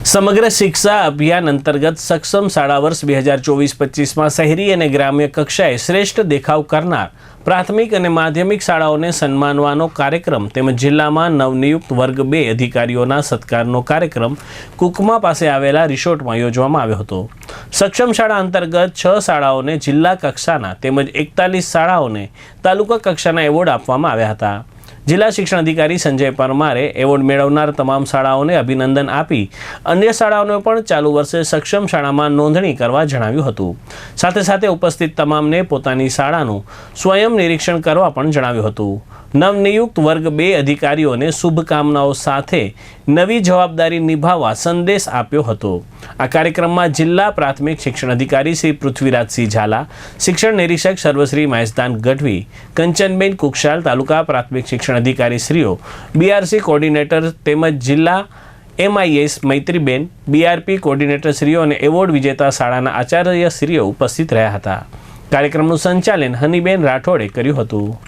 સમગ્ર શિક્ષા અભિયાન અંતર્ગત સક્ષમ શાળા વર્ષ 2024-25માં શહેરી અને ગ્રામ્ય કક્ષાએ શ્રેષ્ઠ દેખાવ કરનાર પ્રાથમિક અને માધ્યમિક શાળાઓને સન્માનવાનો કાર્યક્રમ તેમજ જિલ્લામાં નવનિયુક્ત વર્ગ 2 અધિકારીઓના સત્કારનો કાર્યક્રમ કુકમા પાસે આવેલા રિસોર્ટમાં યોજવામાં આવ્યો હતો। સક્ષમ શાળા અંતર્ગત 6 શાળાઓને જિલ્લા કક્ષાના તેમજ 41 શાળાઓને તાલુકા કક્ષાના એવોર્ડ આપવામાં આવ્યા હતા। જિલ્લા શિક્ષણ અધિકારી સંજય પરમારે એવોર્ડ મેળવનાર તમામ શાળાઓને અભિનંદન આપી અન્ય શાળાઓને પણ ચાલુ વર્ષે સક્ષમ શાળામાં નોંધણી કરવા જણાવ્યું હતું। સાથે સાથે ઉપસ્થિત તમામને પોતાની શાળાનું સ્વયં નિરીક્ષણ કરવા પણ જણાવ્યું હતું। નવનિયુક્ત વર્ગ 2 અધિકારીઓને શુભકામનાઓ સાથે નવી જવાબદારી નિભાવવા સંદેશ આપ્યો હતો। આ કાર્યક્રમમાં જિલ્લા પ્રાથમિક શિક્ષણ અધિકારી શ્રી પૃથ્વીરાજસિંહ ઝાલા, શિક્ષણ નિરીક્ષક સર્વશ્રી મહેશદાન ગઢવી, કંચનબેન કુકશાલ, તાલુકા પ્રાથમિક શિક્ષણ અધિકારી શ્રીઓ, બીઆરસી કોર્ડિનેટર તેમજ જિલ્લા MIS મૈત્રીબેન, BRP કોર્ડિનેટર શ્રીઓ અને એવોર્ડ વિજેતા શાળાના આચાર્ય શ્રીઓ ઉપસ્થિત રહ્યા હતા। કાર્યક્રમનું સંચાલન હનીબેન રાઠોડે કર્યું હતું।